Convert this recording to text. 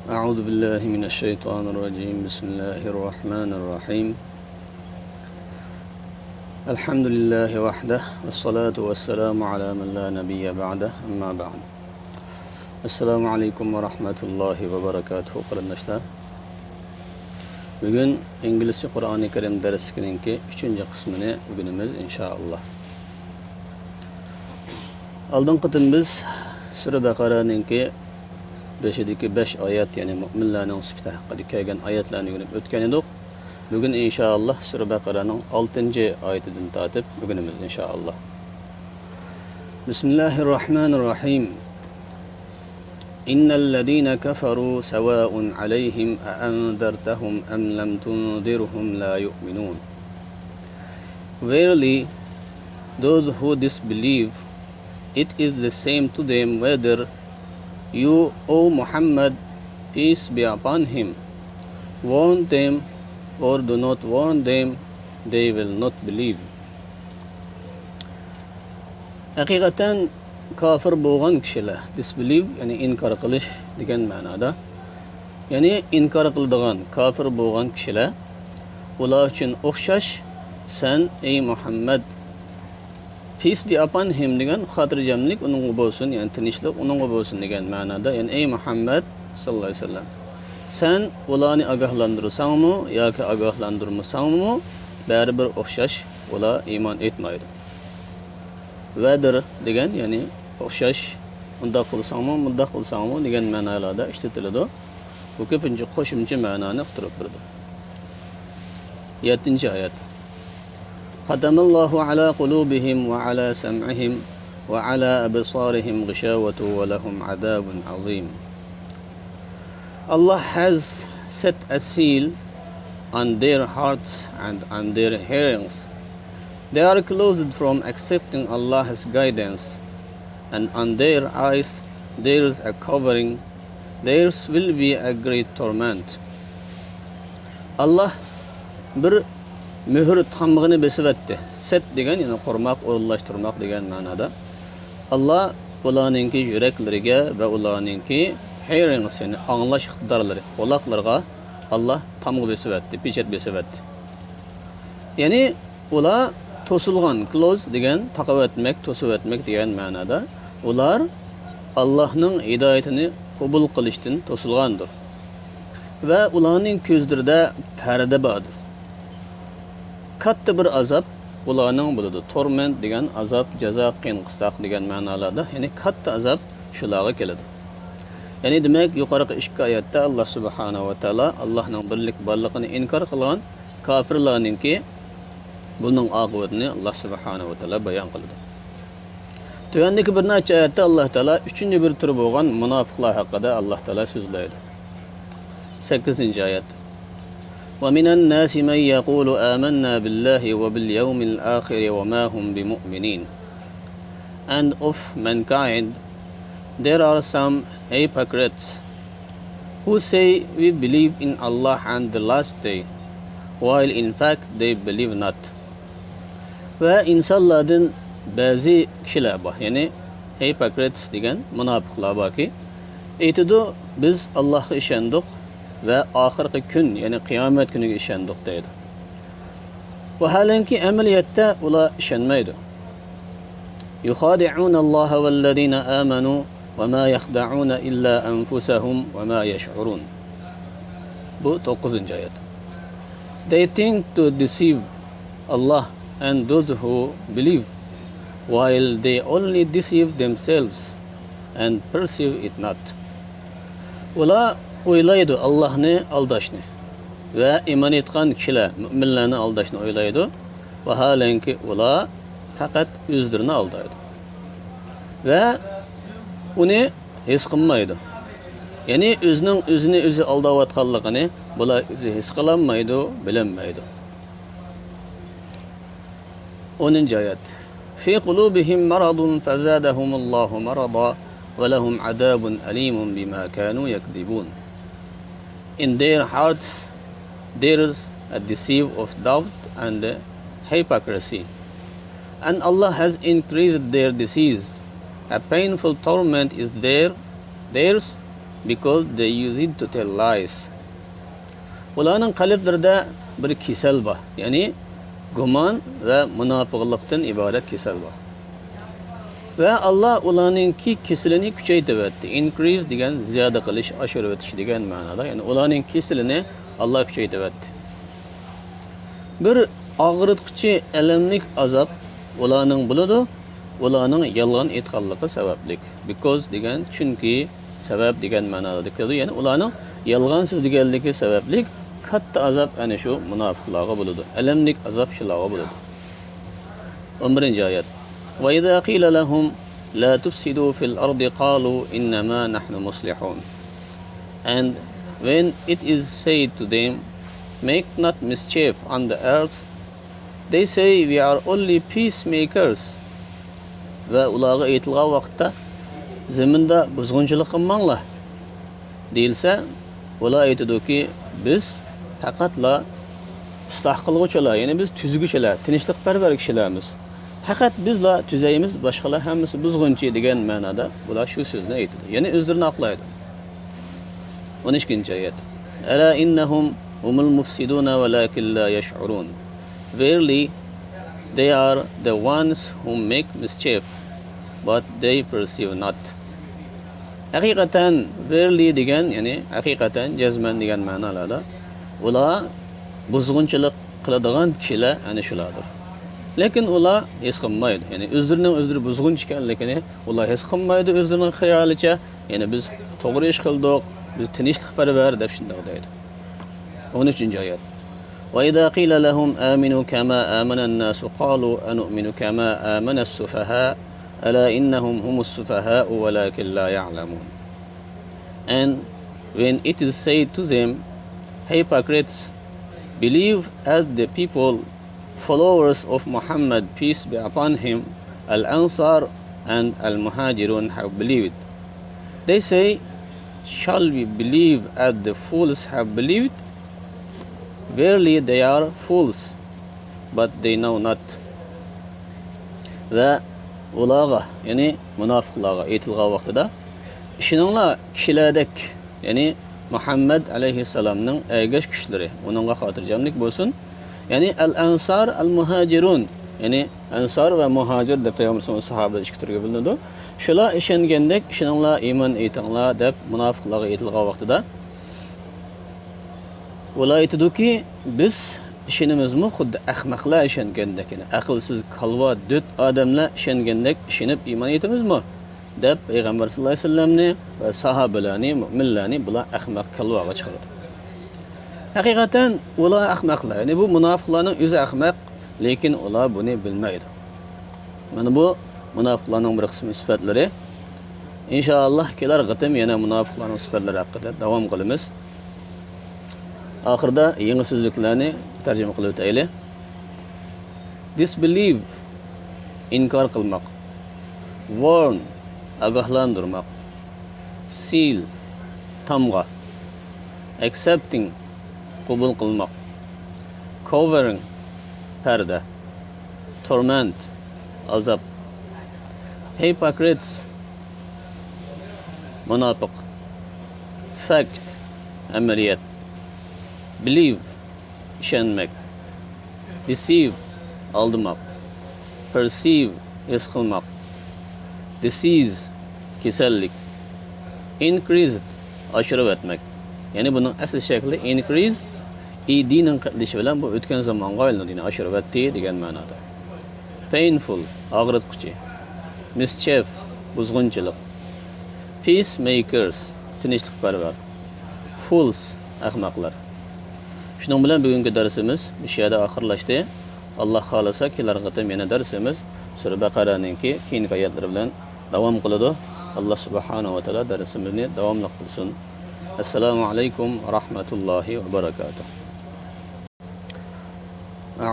أعوذ بالله من الشيطان الرجيم بسم الله الرحمن الرحيم الحمد لله وحده والصلاة والسلام على من لا نبي بعده أما بعد السلام عليكم ورحمة الله وبركاته قرنشlar. Bugün İngilizce Kur'an-ı Kerim dersininki 3. kısmını bugünümüz inşallah. Aldınqı biz Sura Baqara'nınki 5 ayet yani müminlerin sıfatı hakkında kelgen ayetlerini görüp ötken edik. Bugün inşallah Sura Baqara'nın 6. ayetinden tatip bugünümüz inşallah. Bismillahirrahmanirrahim. İnnellezîne keferû sevâun aleyhim e'enzertehum em lem tunzirhum la yu'minun. Verily, those who disbelieve, it is the same to them whether you, O Muhammad, peace be upon him, warn them or do not warn them, they will not believe. Hakikaten kafir boğan kişiler, disbelieve yani inkar kılış degan ma'noda. Yani inkar kıldığan, kafir boğan kişiler, ular için o'xshash, sen ey Muhammad, peace be upon him degan xotirjamlik uningga bo'lsin, yani tinchlik uningga bo'lsin degan ma'noda. Yani ey Muhammad sallallohu alayhi vasallam, sen ularni ogohlantirsangmi yoki ogohlantirmasangmi, baribir o'xshash ular iymon etmaydi. Vadir degan yani o'xshash, unda qilsangmi degan ma'nolarda ishlatiladi. Bu ko'pincha qo'shimcha ma'noni uqtirib berdi. 7. oyat. ختم الله على قلوبهم وعلى سمعهم وعلى أبصارهم غشاوة ولهم عذاب عظيم. Allah has set a seal on their hearts and on their hearings. They are closed from accepting Allah's guidance, and on their eyes there is a covering. Theirs will be a great torment. Allah bir mühür tamgını besib etdi. Set degan yani qo'rmoq, o'rinlashtirmoq degan ma'noda. Allah ularninki yuraklariga va ularninki hearings yani anglash iqtidorlari, quloqlarga Allah tamgı besib etdi, pechat besib etdi. Yani ular to'silgan, close degan taqib etmek, to'sib etmek degan ma'noda. Ular Allah'ның hidoyatini qabul qilishdan to'silgandir. Va ularning ko'zlarida parda bordir. Katta bir azap ularning bo'ladi. Torment degan azap, jazo, qiyin qistoq degan ma'nolarda, ya'ni katta azap shularga keladi. Ya'ni demak, yuqorqi 2 oyatda Alloh subhanahu va taolo Allohning birlik borligini inkor qilgan kofirlarningki buning oqibatini Alloh subhanahu va taolo bayon qildi. Tuvandagi bir necha oyatda Alloh taolo 3-chi bir tur bo'lgan munofiqlar haqida Alloh taolo so'zlaydi. 8-chi oyat. وَمِنَ النَّاسِ مَنْ يَقُولُ آمَنَّا بِاللَّهِ وَبِالْيَوْمِ الْآخِرِ وَمَا هُمْ بِمُؤْمِنِينَ. And of mankind there are some hypocrites who say we believe in Allah and the last day, while in fact they believe not. Ve insanlardan bazı kişiler var. Yani hypocrites degan munofiqlar borki, aytadi biz Allohga ishondik ve ahirki gün yani kıyamet günüge işendik deydi. Ve halenki ameliyette ula işenmeydi. يُخَادِعُونَ اللّٰهَ وَالَّذ۪ينَ آمَنُوا وَمَا يَخْدَعُونَ إِلَّا أَنفُسَهُمْ وَمَا يَشْعُرُونَ. Bu 9. ayet. They think to deceive Allah and those who believe, while they only deceive themselves and perceive it not. Ula o'ylaydi Allah'ni aldashni ve iman etgan kishilar müminlarni aldashni o'ylaydi va halanki ular faqat o'zlarini aldaydi ve uni his qilmaydi. Ya'ni o'zini o'zi aldayotganligini bular o'zi his qilolmaydi, bilinmaydi. 10. oyat. Fi qulubihim maradun fazadahumullahu marada ve lehum azabun alimun bima kanu yakdibun. In their hearts there is a deceit of doubt and hypocrisy, and Allah has increased their disease. A painful torment is theirs, because they use it to tell lies. Ularning qalblarida bir kasal bor, ya'ni gumon va munofiqlikdan iborat kasal bor. Va Alloh ularningki kasalini kuchaytiribdi. Increase degan ziyoda qilish, oshirib o'tish degan ma'noda. Ya'ni ularning kasalini Alloh kuchaytiribdi. Bir og'ritquchi alamlik azob ularning bo'ladi, ularning yolg'on aytganligi sababli. Because degan chunki sabab degan ma'noda keladi. Ya'ni ularning yolg'on so'zlaganligi sababli katta azob ana shu munofiqlarga bo'ladi. Alamlik azob shularga bo'ladi. 11-oyat. Wa idza qila lahum la tufsidu fil ardi qalu innama nahnu muslihun. And when it is said to them, make not mischief on the earth, they say we are only peacemakers. Va ularga aytilgan vaqtda zaminda buzg'unchilik qilmanglar deyilsa, ular aytadiki, biz faqatla isloh qilguvchilar, ya'ni biz tuzguvchilar, tinchlikparvar kishilarmiz. Faqat bizla tuzaymiz, boshqalar hammasi buzg'unchi degan ma'noda ular shu so'zni aytadi. Ya'ni o'zlarini aqlaydi. 13-oyat. Ala innahum humul mufsiduna walakin la yash'urun. Verily they are the ones who make mischief, but they perceive not. Haqiqatan verily degan, ya'ni haqiqatan jazman degan ma'nolarda ular buzg'unchilik qiladigan kishilar ana shulardir. Lekin ular his qilmaydi. Ya'ni o'zlarining o'zlari buzg'unchi ekanligini ular his qilmaydi o'zlarining xayolicha. Ya'ni biz to'g'ri ish qildik, biz tinchlikparvar deb shunday deydi. 13-oyat. Wa idza qila lahum aminu kama amana an-nas qalu anu'minu kama amana as-sufaha ala innahum humus sufaha walakin la ya'lamun. And when it is said to them, hypocrites, believe as the people, followers of Muhammad, peace be upon him, Al-Ansar and Al-Muhajirun have believed. They say, shall we believe as the fools have believed? Verily they are fools, but they know not. Va ularga, ya'ni munofiqlarga aytilgan vaqtida ishoninglar kishilardek, ya'ni Muhammad alayhissalomning aygash kishlari, uningga xotirjamlik bo'lsin. Ya'ni al-ansar al-muhajirun, ya'ni ansar va muhajir deb Payg'ambar sahobalar ikki turga bo'linadi. Shular ishongandek, ishoninglar, iymon aytinglar deb munofiqlarga aytilgan vaqtida ular aytadiki, biz ishonimizmi xuddi ahmoqlar ishongandek, ya'ni aqlsiz, qalva, dut odamlar ishongandek ishonib iymon etamizmi deb Payg'ambar sollallohu alayhi vasallamni va sahobalarni, mu'minlarni bular ahmoq qalvaga chiqardi. Haqiqatan ular ahmoqlar. Ya'ni bu munofiqlarning o'zi ahmoq, lekin ular buni bilmaydi. Mana bu munofiqlarning bir qismi sifatlari. Inshaalloh kelar qatim yana munofiqlarning sifatlari haqida davom qilamiz. Oxirida yangi so'zliklarni tarjima qilib o'taylik. Disbelieve, inkor qilmoq. Warn, ogohlantirmoq. Seal, tamg'a. Accepting, qabul qilmoq. Covering, parda. Torment, azab. Hypocrites, munofiq. Fact, amaliyat. Believe, ishonmak. Deceive, aldamoq. Perceive, his qilmoq. Disease, kasallik. Increase, oshirib o'tmak. Ya'ni buning asl shakli increase, idning qatlishi bilan bu o'tgan zamonga aylanadi, ya'ni oshirib o'tdi degan ma'noda. Painful, og'ritquchi. Mischief, buzg'unchilik. Peacemakers, tinchlikparvar. Fools, ahmoqlar. Shuning bilan bugungi darsimiz bu yerda oxirlashdi. Alloh xolasa kelar qatam yana darsimiz Sura Baqaraninki keyingi oyatlari bilan davom qiladi. Alloh subhanahu va taolo darsimizni davomli qilsin. Assalomu alaykum va rahmatullohi va barakatuh.